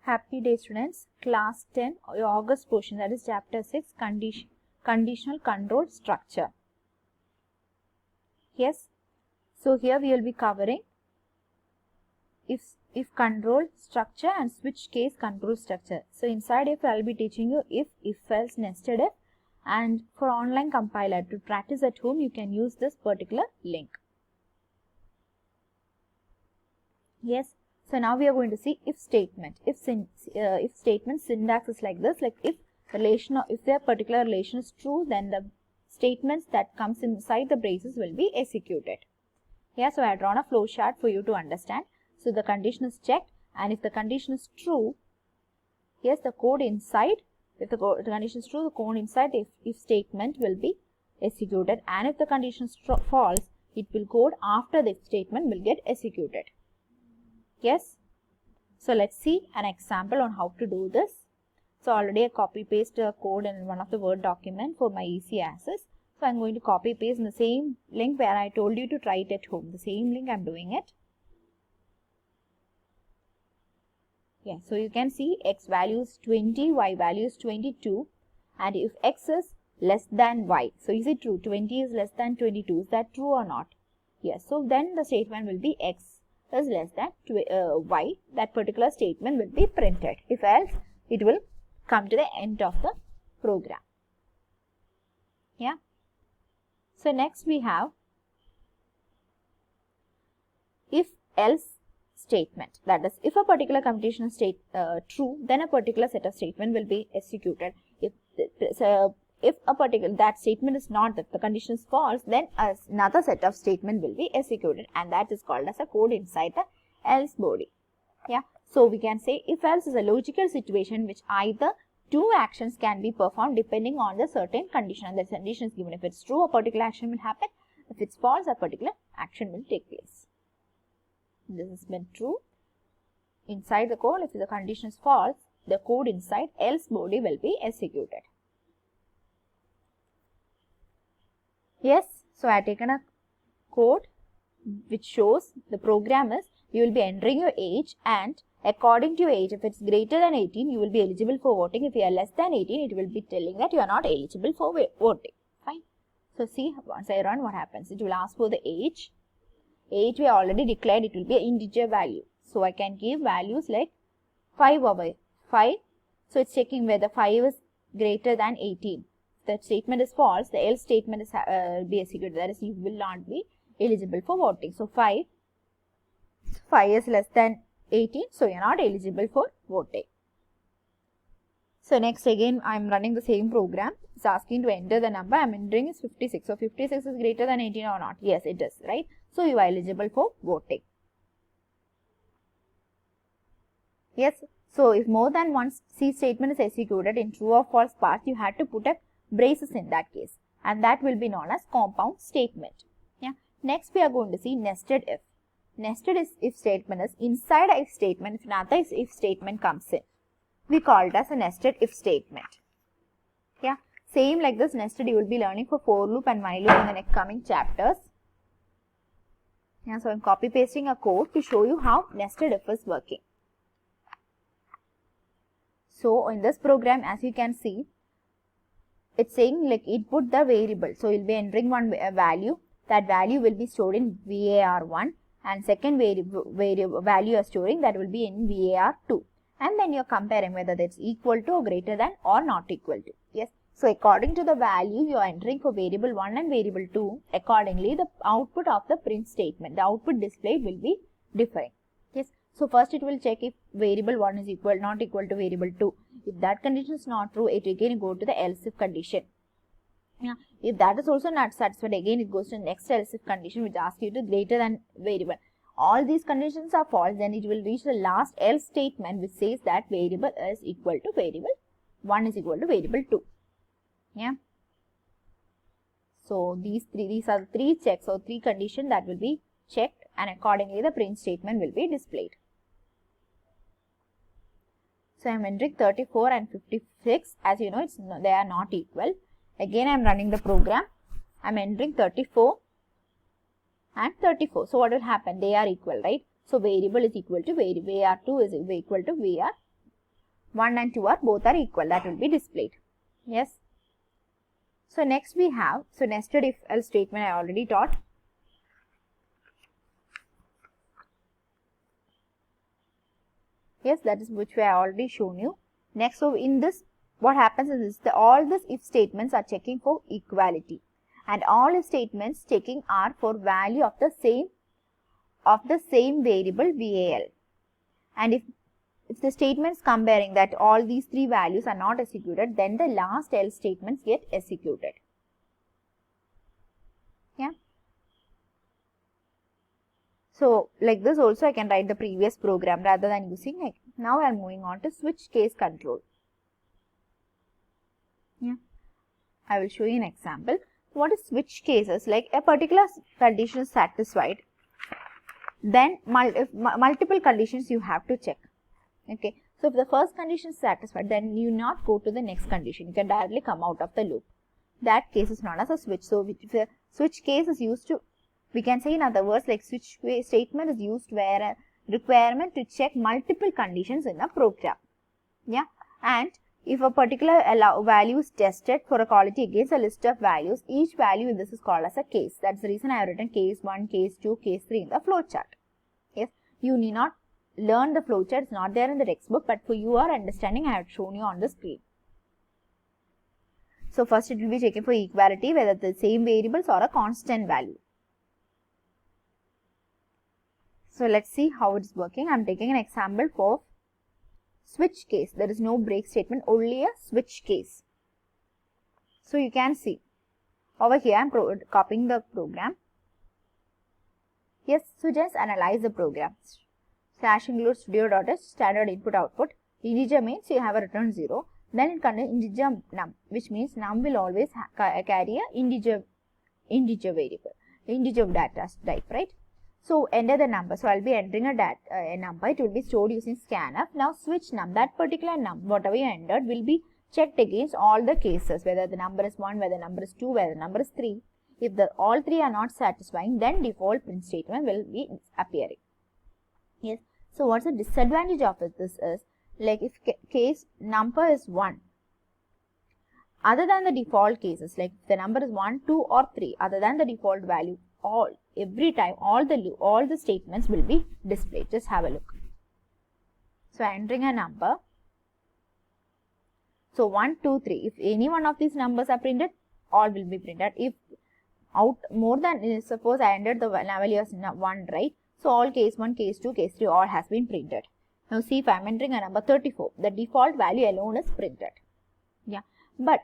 Happy day students, class 10 August portion, that is chapter 6 conditional control structure. Yes, so here we will be covering if control structure and switch case control structure. So inside if I will be teaching you if else nested if, and for online compiler to practice at home you can use this particular link. Yes. So now we are going to see if statement. If statement syntax is like this, like if their particular relation is true, then the statements that comes inside the braces will be executed. Yeah, so I have drawn a flow chart for you to understand. So the condition is checked, and if the condition is true, yes, the code inside, if the condition is true, the code inside if statement will be executed, and if the condition is false, it will code after the if statement will get executed. Yes, so let's see an example on how to do this. So already I copy paste a code in one of the Word document for my easy access. So I'm going to copy paste in the same link where I told you to try it at home. The same link I'm doing it. Yeah, so you can see x value is 20, y value is 22, and if x is less than y, so is it true? 20 is less than 22. Is that true or not? Yes, so then the statement will be x is less than y, that particular statement will be printed. If else, it will come to the end of the program. Yeah. So next we have if else statement. That is, if a particular computation is true, then a particular set of statement will be executed. If a particular that statement is not, that the condition is false, then another set of statement will be executed, and that is called as a code inside the else body. Yeah, so we can say if else is a logical situation which either two actions can be performed depending on the certain condition, and the condition is given. If it's true, a particular action will happen. If it's false, a particular action will take place. This has been true inside the code. If the condition is false, the code inside else body will be executed. Yes, so I have taken a code which shows the program is you will be entering your age, and according to your age, if it's greater than 18, you will be eligible for voting. If you are less than 18, it will be telling that you are not eligible for voting. Fine. So see, once I run, what happens? It will ask for the age. Age we already declared, it will be an integer value. So I can give values like 5 over 5. So it's checking whether 5 is greater than 18. The statement is false, the else statement is be executed. That is, you will not be eligible for voting. So 5 is less than 18, so you are not eligible for voting. So next again I am running the same program. It's asking to enter the number. I am entering is 56. So 56 is greater than 18 or not? Yes, it is, right? So you are eligible for voting. Yes, so if more than one C statement is executed in true or false part, you have to put a braces in that case, and that will be known as compound statement. Yeah. Next we are going to see nested if. Nested if statement is inside a if statement. If another if statement comes in, we call it as a nested if statement. Yeah. Same like this nested you will be learning for for loop and while loop in the next coming chapters. Yeah. So I am copy pasting a code to show you how nested if is working. So in this program, as you can see, it's saying like input the variable. So you'll be entering one value. That value will be stored in var1, and second value you are storing, that will be in var2. And then you're comparing whether that's equal to or greater than or not equal to. Yes. So according to the value you are entering for variable 1 and variable 2, accordingly the output of the print statement, the output displayed will be differing. Yes. So first it will check if variable 1 is not equal to variable 2. If that condition is not true, it again go to the else if condition. Yeah. If that is also not satisfied, again it goes to the next else if condition which asks you to greater than variable. All these conditions are false, then it will reach the last else statement which says that variable is equal to variable 1 is equal to variable 2. Yeah. So these are the three checks or three conditions that will be checked, and accordingly the print statement will be displayed. So I am entering 34 and 56. As you know, they are not equal. Again I am running the program. I am entering 34 and 34. So what will happen? They are equal, right? So variable is equal to var2 is equal to 1 and 2 are both are equal. That will be displayed. Yes. So next we have, so nested if else statement I already taught. Yes, that is which way I already shown you. Next, so in this, what happens is this, all these if statements are checking for equality, and all if statements checking are for value of the same variable VAL. And if the statements comparing that all these three values are not executed, then the last else statements get executed. Yeah. So like this also I can write the previous program rather than using like. Now I am moving on to switch case control. Yeah. I will show you an example. What is switch cases? Like a particular condition is satisfied, then multiple conditions you have to check. Okay. So if the first condition is satisfied, then you not go to the next condition. You can directly come out of the loop. That case is known as a switch. So if the switch case is used to, we can say in other words like switch statement is used where a requirement to check multiple conditions in a program. Yeah. And if a particular value is tested for equality against a list of values, each value in this is called as a case. That's the reason I have written case 1, case 2, case 3 in the flowchart. Yes. You need not learn the flowchart. It's not there in the textbook, but for your understanding, I have shown you on the screen. So first it will be checking for equality, whether the same variables or a constant value. So let's see how it is working. I am taking an example for switch case. There is no break statement, only a switch case. So you can see over here I am copying the program. Yes, so just analyze the program. Slash include studio.h standard input output. Integer means you have a return 0. Then it contains integer num, which means num will always carry a integer variable, integer data type, right? So enter the number. So I'll be entering a number. It will be stored using scanf. Now switch num. That particular num, whatever you entered, will be checked against all the cases, whether the number is 1, whether the number is 2, whether the number is 3. If all three are not satisfying, then default print statement will be appearing. Yes. So what's the disadvantage of it? This is like if case number is 1, other than the default cases, like if the number is 1, 2 or 3, other than the default value, every time all the statements will be displayed. Just have a look. So entering a number. So 1, 2, 3. If any one of these numbers are printed, all will be printed. If out more than, suppose I entered the value as 1, right? So all case 1, case 2, case 3 all has been printed. Now see if I am entering a number 34, the default value alone is printed. Yeah. But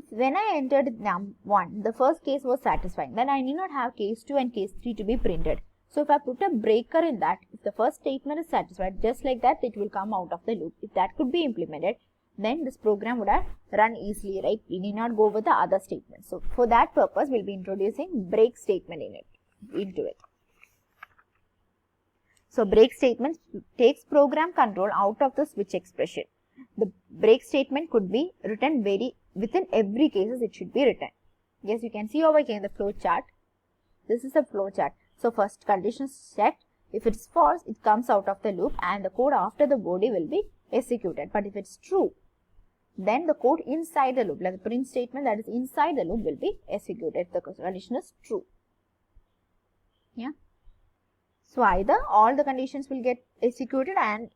when I entered num 1, the first case was satisfying. Then I need not have case 2 and case 3 to be printed. So if I put a breaker in that, if the first statement is satisfied, just like that, it will come out of the loop. If that could be implemented, then this program would have run easily, right? We need not go with the other statements. So for that purpose, we'll be introducing break statement into it. So break statement takes program control out of the switch expression. The break statement could be written within every cases it should be written. Yes, you can see over here in the flow chart. This is a flow chart. So first condition is checked. If it's false, it comes out of the loop and the code after the body will be executed. But if it's true, then the code inside the loop, like the print statement that is inside the loop, will be executed if the condition is true. Yeah. So either all the conditions will get executed, and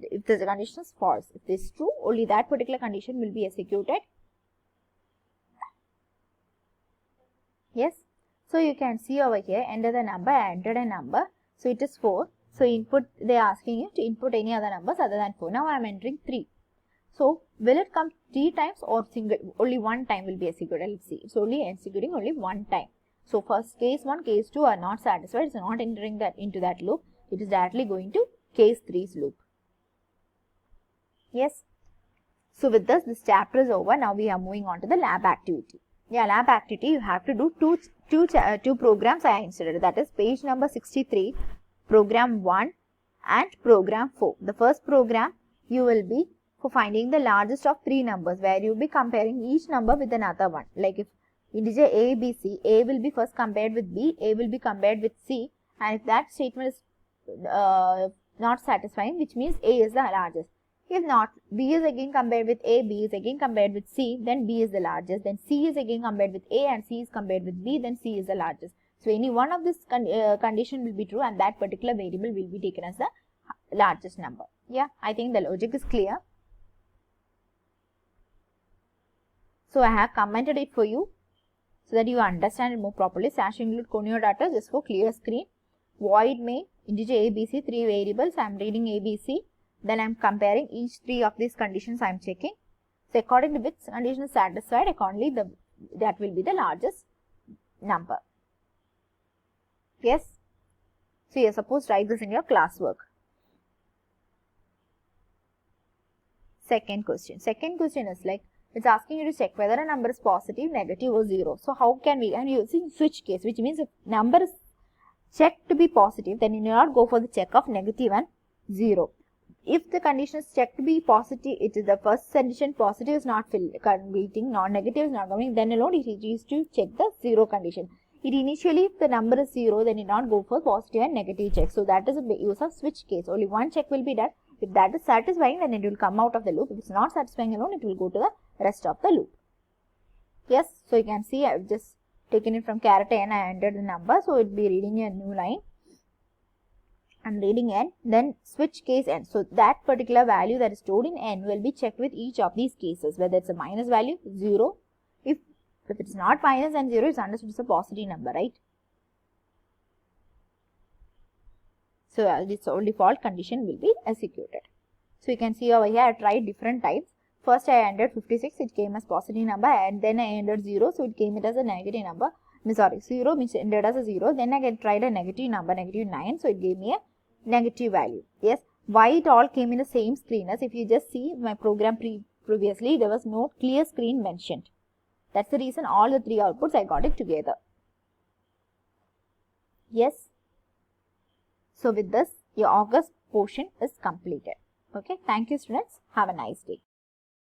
if the condition is false, if this is true, only that particular condition will be executed. Yes. So you can see over here, enter the number. I entered a number. So it is 4. So input, they are asking you to input any other numbers other than 4. Now I am entering 3. So will it come 3 times or only 1 time will be executed? Let's see. It's only executing only 1 time. So first case 1, case 2 are not satisfied. It's not entering that into that loop. It is directly going to case 3's loop. Yes. So with this chapter is over. Now we are moving on to the lab activity. Yeah, lab activity, you have to do two programs I inserted. That is page number 63, program 1 and program 4. The first program you will be for finding the largest of 3 numbers, where you will be comparing each number with another one. Like if integer A, B, C, A will be first compared with B, A will be compared with C, and if that statement is not satisfying, which means A is the largest. If not, B is again compared with A, B is again compared with C, then B is the largest. Then C is again compared with A and C is compared with B, then C is the largest. So any one of this condition will be true and that particular variable will be taken as the largest number. Yeah, I think the logic is clear. So I have commented it for you so that you understand it more properly. / include conio data just for clear screen. Void main, integer A, B, C, 3 variables. I am reading A, B, C. Then I am comparing each 3 of these conditions I am checking. So according to which condition is satisfied, accordingly that will be the largest number. Yes. So you are supposed to write this in your classwork. Second question. Second question is like, it's asking you to check whether a number is positive, negative or 0. So how can we, I'm using switch case, which means if number is checked to be positive, then you need not go for the check of negative and 0. If the condition is checked to be positive, it is the first condition, positive is not completing, non-negative is not coming, then alone it is used to check the 0 condition. It initially, if the number is 0, then you not go for positive and negative check. So that is the use of switch case. Only one check will be done. If that is satisfying, then it will come out of the loop. If it's not satisfying alone, it will go to the rest of the loop. Yes, so you can see I have just taken it from character n, I entered the number. So it will be reading a new line. I'm reading n, then switch case n. So that particular value that is stored in n will be checked with each of these cases, whether it's a minus value, 0. If it's not minus and 0, it's understood it's a positive number, right? So this default condition will be executed. So you can see over here I tried different types. First I entered 56, it came as positive number, and then I entered 0, so it came as a negative number. Sorry, 0 means entered as a 0. Then I tried a negative number, negative 9, so it gave me a negative value. Yes, why it all came in the same screen? As if you just see my program previously, there was no clear screen mentioned. That's the reason all the 3 outputs I got it together. Yes. So with this, your August portion is completed. Okay. Thank you, students. Have a nice day.